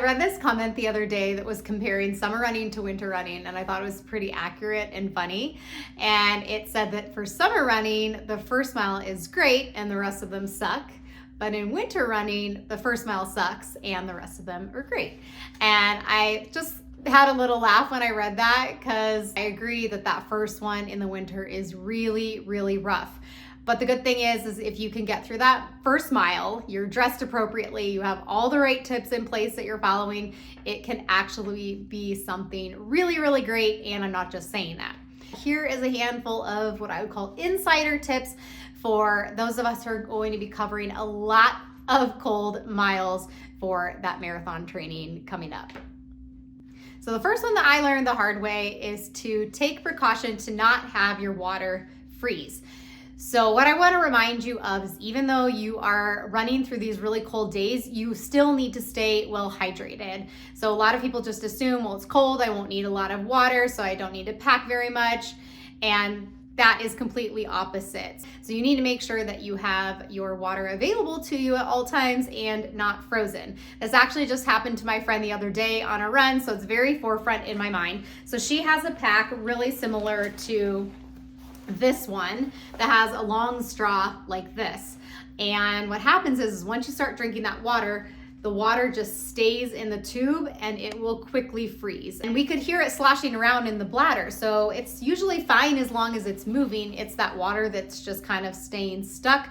read this comment the other day that was comparing summer running to winter running, and I thought it was pretty accurate and funny. And it said that for summer running, the first mile is great and the rest of them suck. But in winter running, the first mile sucks and the rest of them are great. And I just had a little laugh when I read that, because I agree that that first one in the winter is really, really rough. But the good thing is if you can get through that first mile, you're dressed appropriately, you have all the right tips in place that you're following, it can actually be something really, really great. And I'm not just saying that. Here is a handful of what I would call insider tips for those of us who are going to be covering a lot of cold miles for that marathon training coming up. So the first one that I learned the hard way is to take precaution to not have your water freeze. So what I want to remind you of is, even though you are running through these really cold days, you still need to stay well hydrated. So a lot of people just assume, well, it's cold, I won't need a lot of water, so I don't need to pack very much. And that is completely opposite. So you need to make sure that you have your water available to you at all times and not frozen. This actually just happened to my friend the other day on a run, so it's very forefront in my mind. So she has a pack really similar to this one that has a long straw like this. And what happens is once you start drinking that water, the water just stays in the tube and it will quickly freeze. And we could hear it sloshing around in the bladder. So it's usually fine as long as it's moving. It's that water that's just kind of staying stuck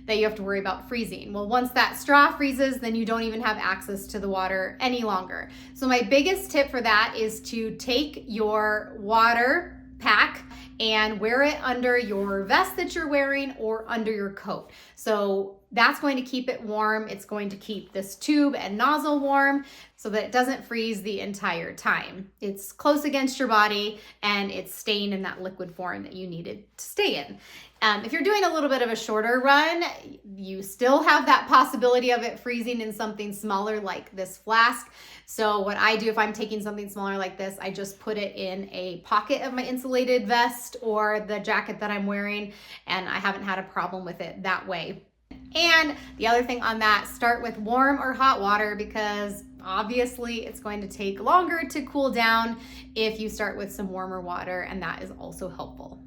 that you have to worry about freezing. Well, once that straw freezes, then you don't even have access to the water any longer. So my biggest tip for that is to take your water pack and wear it under your vest that you're wearing or under your coat. So that's going to keep it warm. It's going to keep this tube and nozzle warm so that it doesn't freeze the entire time. It's close against your body and it's staying in that liquid form that you need it to stay in. If you're doing a little bit of a shorter run, you still have that possibility of it freezing in something smaller like this flask. So what I do if I'm taking something smaller like this, I just put it in a pocket of my insulated vest or the jacket that I'm wearing, and I haven't had a problem with it that way. And the other thing on that, start with warm or hot water, because obviously it's going to take longer to cool down if you start with some warmer water, and that is also helpful.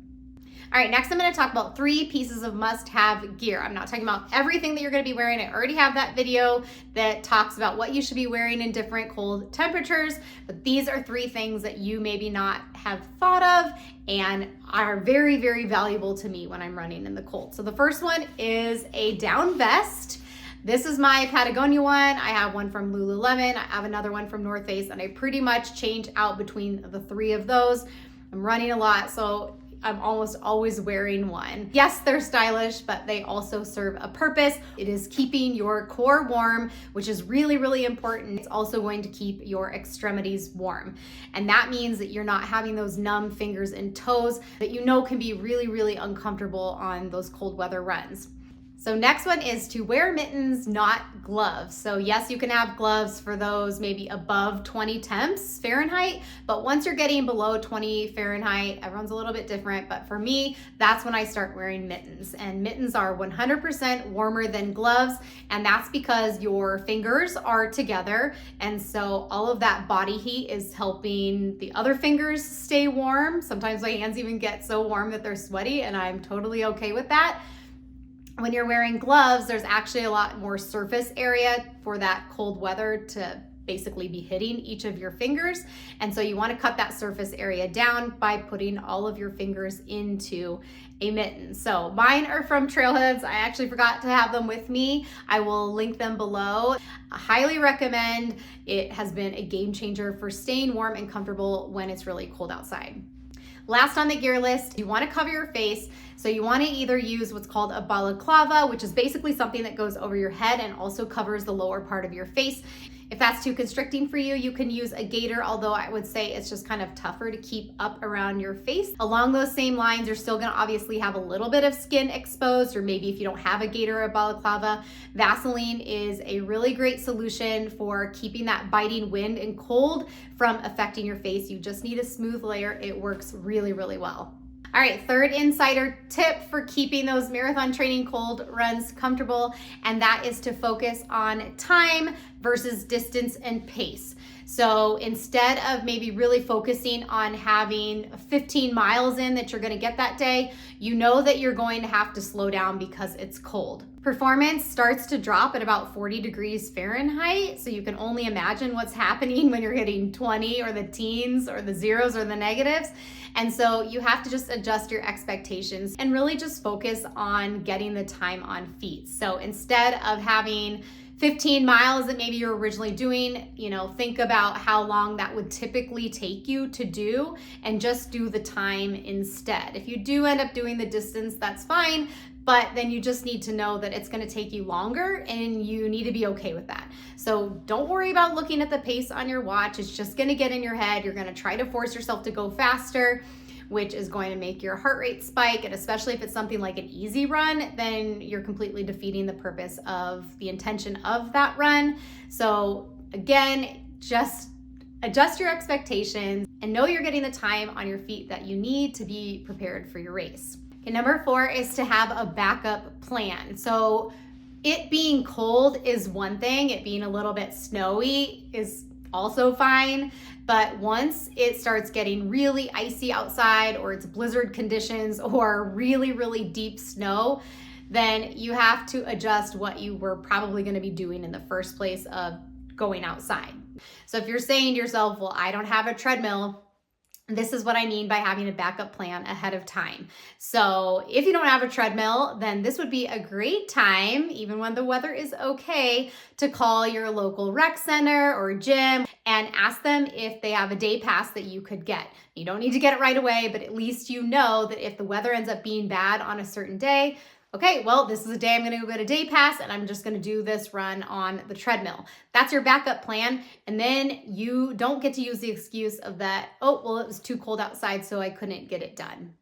All right, next I'm going to talk about 3 pieces of must-have gear. I'm not talking about everything that you're going to be wearing. I already have that video that talks about what you should be wearing in different cold temperatures, but these are 3 things that you maybe not have thought of and are very, very valuable to me when I'm running in the cold. So the first one is a down vest. This is my Patagonia one. I have one from Lululemon. I have another one from North Face, and I pretty much change out between the 3 of those. I'm running a lot, so I'm almost always wearing one. Yes, they're stylish, but they also serve a purpose. It is keeping your core warm, which is really, really important. It's also going to keep your extremities warm. And that means that you're not having those numb fingers and toes that you know can be really, really uncomfortable on those cold weather runs. So next one is to wear mittens, not gloves. So yes, you can have gloves for those maybe above 20 temps Fahrenheit, but once you're getting below 20 Fahrenheit, everyone's a little bit different, but for me, that's when I start wearing mittens. And mittens are 100% warmer than gloves, and that's because your fingers are together, and so all of that body heat is helping the other fingers stay warm. Sometimes my hands even get so warm that they're sweaty, and I'm totally okay with that. When you're wearing gloves, there's actually a lot more surface area for that cold weather to basically be hitting each of your fingers. And so you want to cut that surface area down by putting all of your fingers into a mitten. So mine are from Trailheads. I actually forgot to have them with me. I will link them below. I highly recommend. It has been a game changer for staying warm and comfortable when it's really cold outside. Last on the gear list, you want to cover your face. So you want to either use what's called a balaclava, which is basically something that goes over your head and also covers the lower part of your face. If that's too constricting for you, you can use a gaiter, although I would say it's just kind of tougher to keep up around your face. Along those same lines, you're still gonna obviously have a little bit of skin exposed, or maybe if you don't have a gaiter or a balaclava, Vaseline is a really great solution for keeping that biting wind and cold from affecting your face. You just need a smooth layer. It works really, really well. All right, third insider tip for keeping those marathon training cold runs comfortable, and that is to focus on time versus distance and pace. So instead of maybe really focusing on having 15 miles in that you're going to get that day, you know that you're going to have to slow down because it's cold. Performance starts to drop at about 40 degrees Fahrenheit, so you can only imagine what's happening when you're hitting 20 or the teens or the zeros or the negatives. And so you have to just adjust your expectations and really just focus on getting the time on feet. So instead of having 15 miles that maybe you're originally doing, think about how long that would typically take you to do and just do the time instead. If you do end up doing the distance, that's fine, but then you just need to know that it's going to take you longer and you need to be okay with that. So don't worry about looking at the pace on your watch. It's just going to get in your head. You're going to try to force yourself to go faster, which is going to make your heart rate spike. And especially if it's something like an easy run, then you're completely defeating the purpose of the intention of that run. So again, just adjust your expectations and know you're getting the time on your feet that you need to be prepared for your race. Okay, number 4 is to have a backup plan. So it being cold is one thing, it being a little bit snowy is also fine. But once it starts getting really icy outside, or it's blizzard conditions, or really, really deep snow, then you have to adjust what you were probably going to be doing in the first place of going outside. So if you're saying to yourself, well, I don't have a treadmill, this is what I mean by having a backup plan ahead of time. So if you don't have a treadmill, then this would be a great time, even when the weather is okay, to call your local rec center or gym and ask them if they have a day pass that you could get. You don't need to get it right away, but at least you know that if the weather ends up being bad on a certain day, okay, well, this is a day I'm going to go get a day pass and I'm just going to do this run on the treadmill. That's your backup plan. And then you don't get to use the excuse of that, oh, well, it was too cold outside, so I couldn't get it done.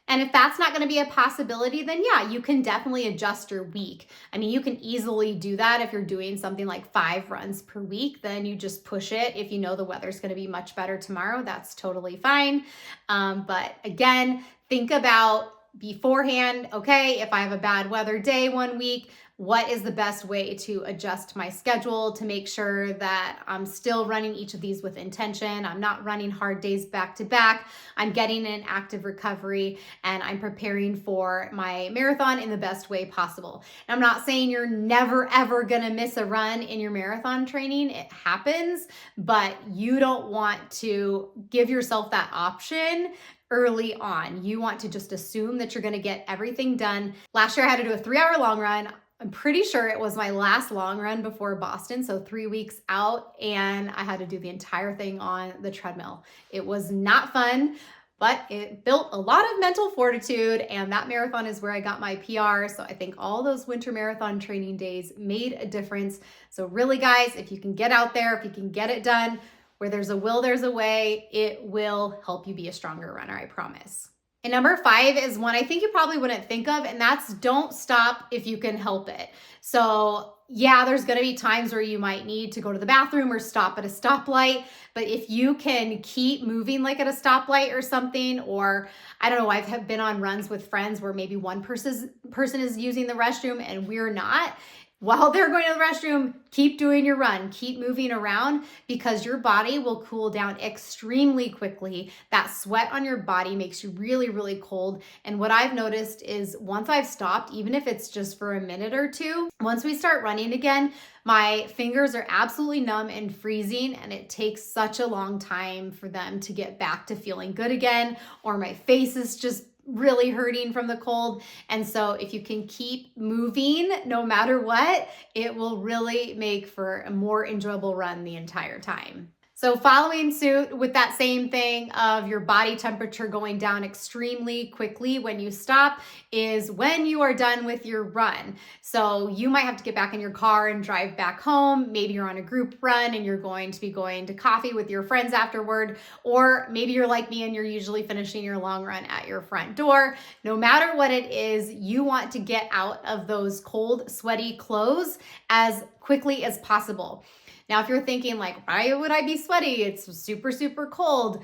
And if that's not going to be a possibility, then yeah, you can definitely adjust your week. I mean, you can easily do that if you're doing something like 5 runs per week, then you just push it. If you know the weather's going to be much better tomorrow, that's totally fine. But again, think about beforehand, okay, if I have a bad weather day one week, what is the best way to adjust my schedule to make sure that I'm still running each of these with intention? I'm not running hard days back to back. I'm getting an active recovery and I'm preparing for my marathon in the best way possible. And I'm not saying you're never, ever gonna miss a run in your marathon training. It happens, but you don't want to give yourself that option early on. You want to just assume that you're going to get everything done. Last year I had to do a 3-hour long run. I'm pretty sure it was my last long run before Boston, so 3 weeks out, and I had to do the entire thing on the treadmill. It was not fun, but it built a lot of mental fortitude, and that marathon is where I got my PR. So I think all those winter marathon training days made a difference. So really, guys, if you can get out there, if you can get it done, where there's a will, there's a way. It will help you be a stronger runner, I promise. And number 5 is one I think you probably wouldn't think of, and that's don't stop if you can help it. So yeah, there's gonna be times where you might need to go to the bathroom or stop at a stoplight, but if you can keep moving like at a stoplight or something, or I don't know, I've been on runs with friends where maybe one person is using the restroom and we're not. While they're going to the restroom, keep doing your run, keep moving around, because your body will cool down extremely quickly. That sweat on your body makes you really, really cold. And what I've noticed is once I've stopped, even if it's just for a minute or two, once we start running again, my fingers are absolutely numb and freezing, and it takes such a long time for them to get back to feeling good again, or my face is just really hurting from the cold. And so if you can keep moving no matter what, it will really make for a more enjoyable run the entire time. So following suit with that same thing of your body temperature going down extremely quickly when you stop is when you are done with your run. So you might have to get back in your car and drive back home. Maybe you're on a group run and you're going to be going to coffee with your friends afterward, or maybe you're like me and you're usually finishing your long run at your front door. No matter what it is, you want to get out of those cold, sweaty clothes as quickly as possible. Now, if you're thinking like, why would I be sweaty? It's super, super cold.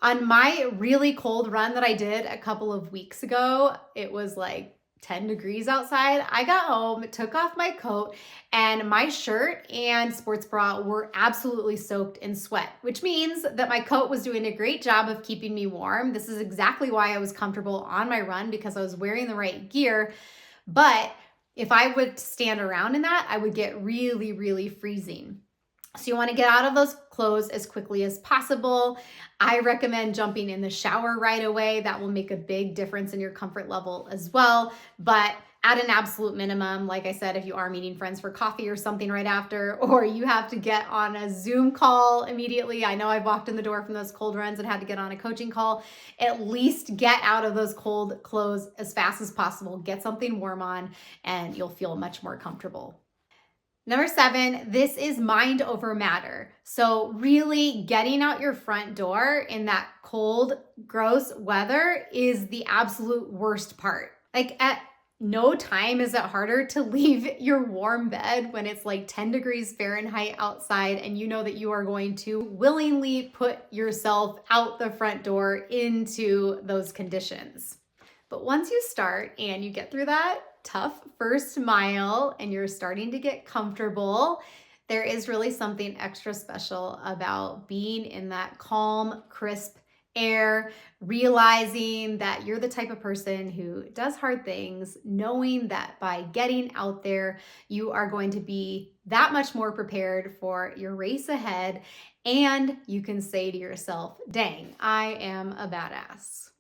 On my really cold run that I did a couple of weeks ago, it was like 10 degrees outside. I got home, took off my coat, and my shirt and sports bra were absolutely soaked in sweat, which means that my coat was doing a great job of keeping me warm. This is exactly why I was comfortable on my run, because I was wearing the right gear. But if I would stand around in that, I would get really, really freezing. So you want to get out of those clothes as quickly as possible. I recommend jumping in the shower right away. That will make a big difference in your comfort level as well. But at an absolute minimum, like I said, if you are meeting friends for coffee or something right after, or you have to get on a Zoom call immediately. I know I've walked in the door from those cold runs and had to get on a coaching call. At least get out of those cold clothes as fast as possible. Get something warm on and you'll feel much more comfortable. Number 7, this is mind over matter. So really getting out your front door in that cold, gross weather is the absolute worst part. Like at no time is it harder to leave your warm bed when it's like 10 degrees Fahrenheit outside and you know that you are going to willingly put yourself out the front door into those conditions. But once you start and you get through that tough first mile and you're starting to get comfortable, there is really something extra special about being in that calm, crisp air, realizing that you're the type of person who does hard things, knowing that by getting out there, you are going to be that much more prepared for your race ahead. And you can say to yourself, dang, I am a badass.